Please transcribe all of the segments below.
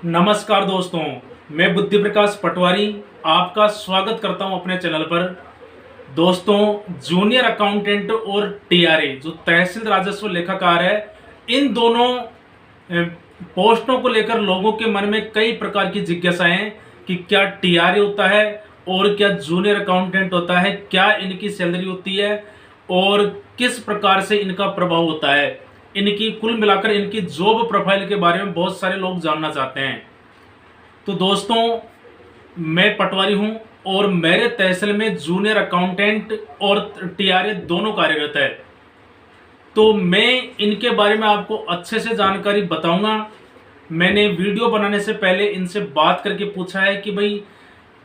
नमस्कार दोस्तों, मैं बुद्धि प्रकाश पटवारी आपका स्वागत करता हूं अपने चैनल पर। दोस्तों, जूनियर अकाउंटेंट और टीआरए जो तहसील राजस्व लेखाकार है, इन दोनों पोस्टों को लेकर लोगों के मन में कई प्रकार की जिज्ञासाएं हैं कि क्या टीआरए होता है और क्या जूनियर अकाउंटेंट होता है, क्या इनकी सैलरी होती है और किस प्रकार से इनका प्रभाव होता है। इनकी कुल मिलाकर इनकी जॉब प्रोफाइल के बारे में बहुत सारे लोग जानना चाहते हैं। तो दोस्तों, मैं पटवारी हूं और मेरे तहसील में जूनियर अकाउंटेंट और टीआरए दोनों कार्यरत है। तो मैं इनके बारे में आपको अच्छे से जानकारी बताऊंगा। मैंने वीडियो बनाने से पहले इनसे बात करके पूछा है कि भाई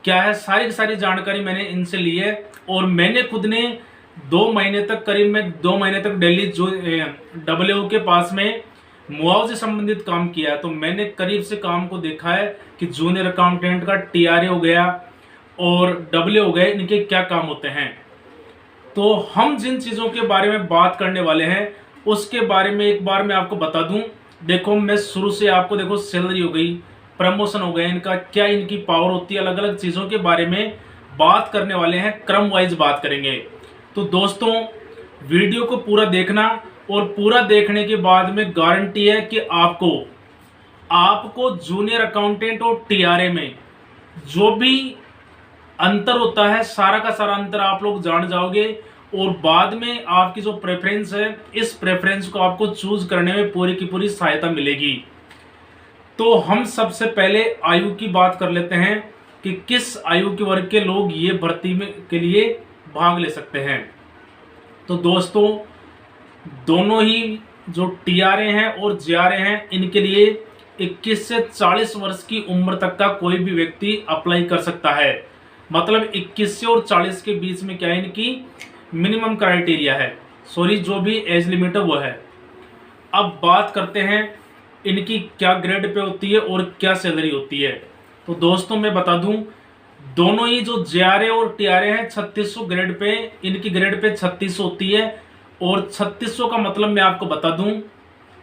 क्या है, सारी की सारी जानकारी मैंने इनसे ली है और मैंने खुद ने 2 महीने तक, करीब में 2 महीने तक दिल्ली जो डब्ल्यूओ के पास में मुआवजे संबंधित काम किया है। तो मैंने करीब से काम को देखा है कि जूनियर अकाउंटेंट का टीआरए हो गया और डब्ल्यू हो गए, इनके क्या काम होते हैं। तो हम जिन चीज़ों के बारे में बात करने वाले हैं उसके बारे में एक बार मैं आपको बता दूं। देखो, मैं शुरू से आपको देखो, सैलरी हो गई, प्रमोशन हो गया, इनका क्या, इनकी पावर होती है, अलग अलग चीज़ों के बारे में बात करने वाले हैं, क्रम वाइज बात करेंगे। तो दोस्तों, वीडियो को पूरा देखना और पूरा देखने के बाद में गारंटी है कि आपको जूनियर अकाउंटेंट और टीआरए में जो भी अंतर होता है, सारा का सारा अंतर आप लोग जान जाओगे और बाद में आपकी जो प्रेफरेंस है, इस प्रेफरेंस को आपको चूज करने में पूरी की पूरी सहायता मिलेगी। तो हम सबसे पहले आयु की बात कर लेते हैं कि किस आयु के वर्ग के लोग ये भर्ती में के लिए भाग ले सकते हैं। तो दोस्तों, दोनों ही जो टीआरए हैं और जेआरए हैं, इनके लिए 21 से 40 वर्ष की उम्र तक का कोई भी व्यक्ति अप्लाई कर सकता है। मतलब 21 से और 40 के बीच में क्या है, इनकी मिनिमम क्राइटेरिया है, सॉरी जो भी एज लिमिट है वो है। अब बात करते हैं इनकी क्या ग्रेड पे होती है और क्या सैलरी होती है। तो दोस्तों, मैं बता दूं, दोनों ही जो जेआरए और टीआरए हैं 3600 ग्रेड पे, इनकी ग्रेड पे 3600 होती है। और 3600 का मतलब मैं आपको बता दूं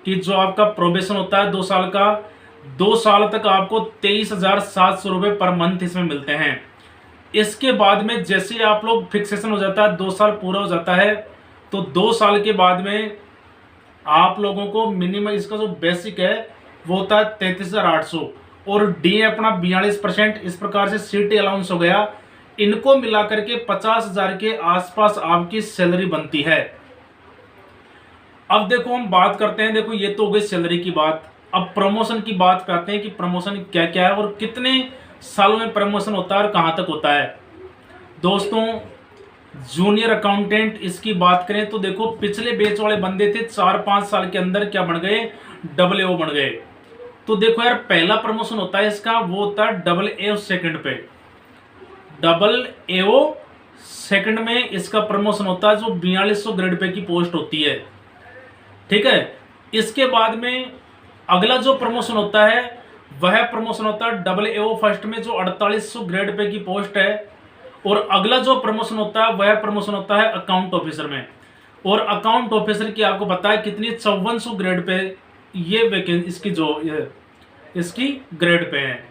कि जो आपका प्रोबेशन होता है 2 साल का, 2 साल तक आपको 23,700 रुपये पर मंथ इसमें मिलते हैं। इसके बाद में जैसे आप लोग फिक्सेशन हो जाता है, 2 साल पूरा हो जाता है, तो 2 साल के बाद में आप लोगों को मिनिमम इसका जो बेसिक है वो होता है 33,800 और डी अपना 42%। इस प्रकार से सिटी अलाउंस हो गया। इनको मिलाकर के 50,000 के आसपास आपकी सैलरी बनती है। अब देखो, हम बात करते हैं, देखो ये तो हो गई सैलरी की बात। अब प्रमोशन की बात करते हैं कि प्रमोशन क्या क्या है और कितने सालों में प्रमोशन होता है और कहां तक होता है। दोस्तों, जूनियर अकाउंटेंट इसकी बात करें तो देखो, पिछले बैच वाले बंदे थे 4-5 साल के अंदर क्या बन गए, डब्ल्यूओ बन गए। तो देखो यार, पहला प्रमोशन होता है इसका, वो होता है डब्ल्यूओ सेकंड पे। डब्ल्यूओ सेकंड में इसका प्रमोशन होता है, जो 4200 ग्रेड पे की पोस्ट होती है। ठीक है। इसके बाद में अगला जो प्रमोशन होता है वह प्रमोशन होता है डब्ल्यूओ फर्स्ट में, जो 4800 ग्रेड पे की पोस्ट है। और अगला जो प्रमोशन होता है वह प्रमोशन होता है अकाउंट ऑफिसर में। और अकाउंट ऑफिसर की आपको पता है कितनी, 5400 ग्रेड पे ये वैकेंसी इसकी ग्रेड पे है।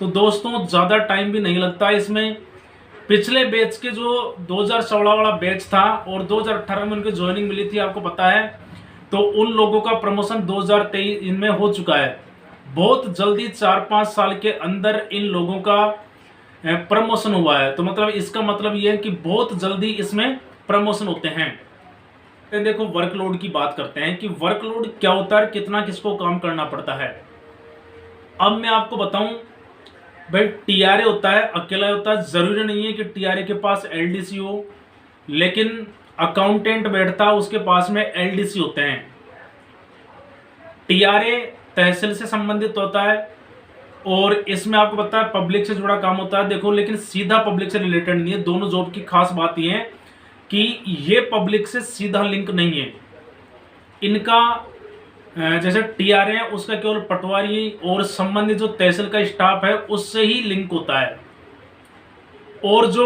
तो दोस्तों, ज़्यादा टाइम भी नहीं लगता इसमें। पिछले बैच के जो 2016 वाला बैच था और 2018 में उनकी ज्वाइनिंग मिली थी, आपको पता है, तो उन लोगों का प्रमोशन 2023 इनमें हो चुका है। बहुत जल्दी 4-5 साल के अंदर इन लोगों का प्रमोशन हुआ है। तो मतलब इसका मतलब यह है कि बहुत जल्दी इसमें प्रमोशन होते हैं। तो देखो, वर्कलोड की बात करते हैं कि वर्कलोड क्या होता है, कितना किसको काम करना पड़ता है। अब मैं आपको बताऊं भाई, टीआरए होता है, अकेला होता है। जरूरी नहीं है कि टीआरए के पास एलडीसी हो, लेकिन अकाउंटेंट बैठता है उसके पास में एलडीसी होते हैं। टीआरए तहसील से संबंधित होता है और इसमें आपको पता है पब्लिक से जुड़ा काम होता है। देखो, लेकिन सीधा पब्लिक से रिलेटेड नहीं है। दोनों जॉब की खास बात यह है कि ये पब्लिक से सीधा लिंक नहीं है इनका। जैसे टीआरए है उसका केवल पटवारी और संबंधित जो तहसील का स्टाफ है उससे ही लिंक होता है। और जो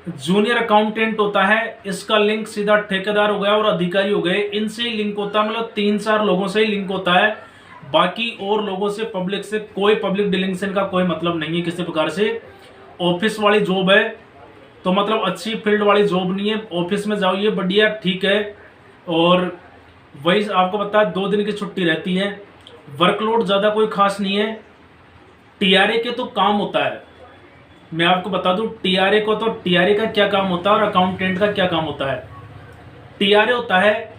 जूनियर अकाउंटेंट होता है इसका लिंक सीधा ठेकेदार हो गया और अधिकारी हो गए, इनसे ही लिंक होता है। मतलब 3-4 लोगों से ही लिंक होता है। बाकी और लोगों से, पब्लिक से कोई पब्लिक डीलिंग से इनका कोई मतलब नहीं है किसी प्रकार से। ऑफिस वाली जॉब है तो मतलब अच्छी फील्ड वाली जॉब नहीं है, ऑफिस में जाओ बढ़िया ठीक है। और वही आपको पता है 2 दिन की छुट्टी रहती है, वर्कलोड ज़्यादा कोई खास नहीं है। टीआरए के तो काम होता है, मैं आपको बता दूं टीआरए को, तो टीआरए का क्या काम होता है और अकाउंटेंट का क्या काम होता है। टीआरए होता है,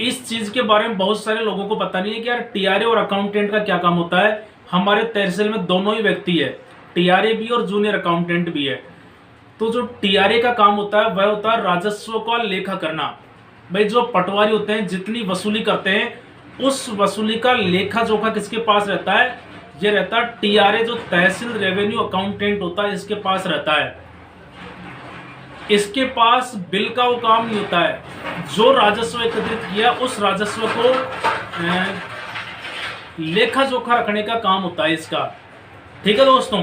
इस चीज़ के बारे में बहुत सारे लोगों को पता नहीं है कि यार टीआरए और अकाउंटेंट का क्या काम होता है। हमारे तहसील में दोनों ही व्यक्ति है, टीआरए भी और जूनियर अकाउंटेंट भी है। तो जो टीआरए का काम होता है वह होता है राजस्व का लेखा करना। भाई जो पटवारी होते हैं जितनी वसूली करते हैं उस वसूली का लेखा जोखा किसके पास रहता है? ये रहता है टीआरए, जो तहसील रेवेन्यू अकाउंटेंट होता है इसके पास रहता है। इसके पास बिल का वो काम नहीं होता है, जो राजस्व एकत्रित किया उस राजस्व को लेखा जोखा रखने का काम होता है इसका। ठीक है दोस्तों,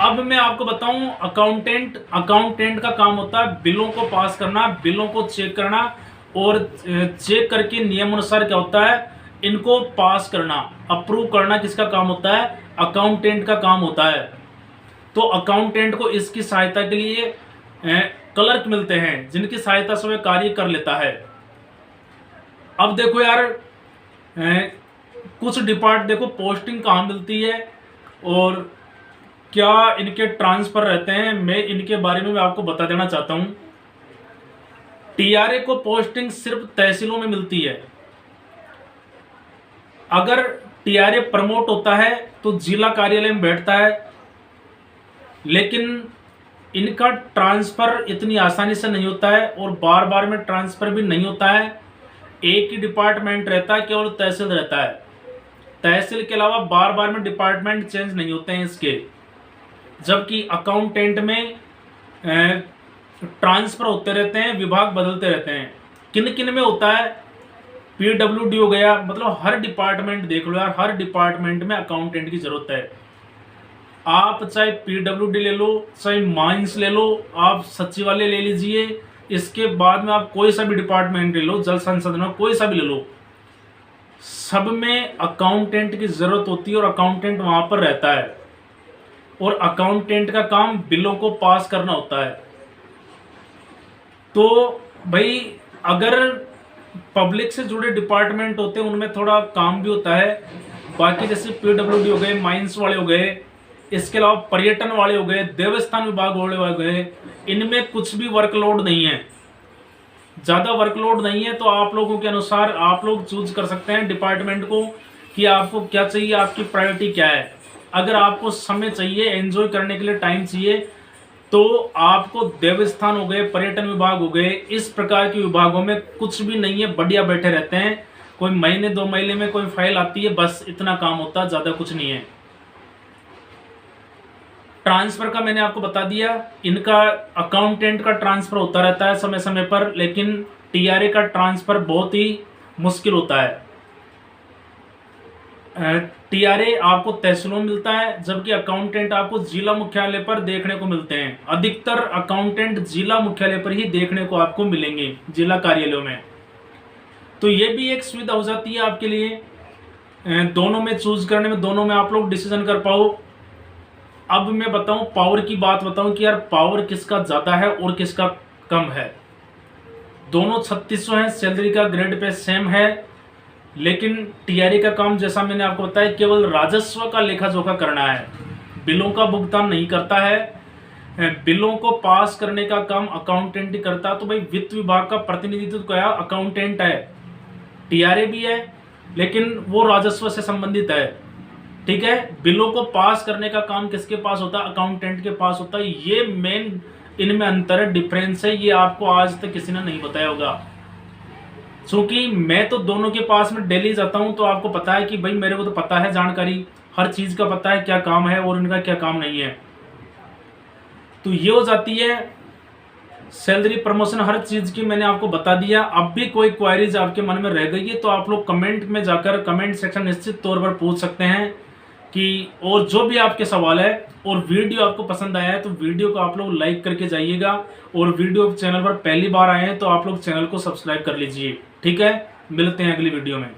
अब मैं आपको बताऊं अकाउंटेंट का काम होता है बिलों को पास करना, बिलों को चेक करना, और चेक करके नियम अनुसार क्या होता है इनको पास करना, अप्रूव करना किसका काम होता है? अकाउंटेंट का काम होता है। तो अकाउंटेंट को इसकी सहायता के लिए क्लर्क मिलते हैं जिनकी सहायता से वह कार्य कर लेता है। अब देखो यार कुछ देखो पोस्टिंग कहाँ मिलती है और क्या इनके ट्रांसफर रहते हैं, मैं इनके बारे में मैं आपको बता देना चाहता हूं। टीआरए को पोस्टिंग सिर्फ तहसीलों में मिलती है। अगर टीआरए प्रमोट होता है तो जिला कार्यालय में बैठता है, लेकिन इनका ट्रांसफर इतनी आसानी से नहीं होता है और बार बार में ट्रांसफर भी नहीं होता है। एक ही डिपार्टमेंट रहता है, केवल तहसील रहता है। तहसील के अलावा बार बार में डिपार्टमेंट चेंज नहीं होते हैं इसके। जबकि अकाउंटेंट में ट्रांसफर होते रहते हैं, विभाग बदलते रहते हैं। किन किन में होता है? पीडब्ल्यूडी हो गया, मतलब हर डिपार्टमेंट देख लो यार, हर डिपार्टमेंट में अकाउंटेंट की जरूरत है। आप चाहे पीडब्ल्यूडी ले लो, चाहे माइंस ले लो, आप सचिवालय ले लीजिए, इसके बाद में आप कोई सा भी डिपार्टमेंट ले लो, जल संसाधन में कोई सा भी ले लो, सब में अकाउंटेंट की जरूरत होती है और अकाउंटेंट वहां पर रहता है। और अकाउंटेंट का काम बिलों को पास करना होता है। तो भाई अगर पब्लिक से जुड़े डिपार्टमेंट होते हैं उनमें थोड़ा काम भी होता है, बाकी जैसे पीडब्ल्यूडी हो गए, माइंस वाले हो गए, इसके अलावा पर्यटन वाले हो गए, देवस्थान विभाग वाले हो गए, इनमें कुछ भी वर्कलोड नहीं है, ज़्यादा वर्कलोड नहीं है। तो आप लोगों के अनुसार आप लोग चूज कर सकते हैं डिपार्टमेंट को कि आपको क्या चाहिए, आपकी प्रायोरिटी क्या है। अगर आपको समय चाहिए, एंजॉय करने के लिए टाइम चाहिए, तो आपको देवस्थान हो गए, पर्यटन विभाग हो गए, इस प्रकार के विभागों में कुछ भी नहीं है, बढ़िया बैठे रहते हैं। कोई महीने 2 महीने में कोई फाइल आती है, बस इतना काम होता है, ज़्यादा कुछ नहीं है। ट्रांसफर का मैंने आपको बता दिया, इनका अकाउंटेंट का ट्रांसफर होता रहता है समय समय पर, लेकिन टीआरए का ट्रांसफर बहुत ही मुश्किल होता है। टीआरए आपको तहसीलों में मिलता है, जबकि अकाउंटेंट आपको जिला मुख्यालय पर देखने को मिलते हैं। अधिकतर अकाउंटेंट जिला मुख्यालय पर ही देखने को आपको मिलेंगे, जिला कार्यालयों में। तो ये भी एक सुविधा हो जाती है आपके लिए, दोनों में चूज करने में, दोनों में आप लोग डिसीजन कर पाओ। अब मैं बताऊं, पावर की बात बताऊं कि यार पावर किसका ज़्यादा है और किसका कम है। दोनों 3600 हैं, सैलरी का ग्रेड पे सेम है, लेकिन टीआरए का काम जैसा मैंने आपको बताया केवल राजस्व का लेखा जोखा करना है, बिलों का भुगतान नहीं करता है। बिलों को पास करने का काम अकाउंटेंट ही करता है। तो भाई वित्त विभाग का प्रतिनिधित्व क्या अकाउंटेंट है, टीआरए भी है, लेकिन वो राजस्व से संबंधित है। ठीक है, बिलों को पास करने का काम किसके पास होता है? अकाउंटेंट के पास होता है। ये मेन इनमें अंतर है, डिफरेंस है, ये आपको आज तक किसी ने नहीं बताया होगा। क्योंकि मैं तो दोनों के पास में डेली जाता हूं, तो आपको पता है कि भाई मेरे को तो पता है, जानकारी हर चीज का पता है, क्या काम है और इनका क्या काम नहीं है। तो ये हो जाती है सैलरी, प्रमोशन, हर चीज की मैंने आपको बता दिया। अब भी कोई क्वेरीज आपके मन में रह गई है तो आप लोग कमेंट में जाकर कमेंट सेक्शन निश्चित तौर पर पूछ सकते हैं कि, और जो भी आपके सवाल है, और वीडियो आपको पसंद आया है तो वीडियो को आप लोग लाइक करके जाइएगा, और वीडियो चैनल पर पहली बार आए हैं तो आप लोग चैनल को सब्सक्राइब कर लीजिए। ठीक है, मिलते हैं अगली वीडियो में।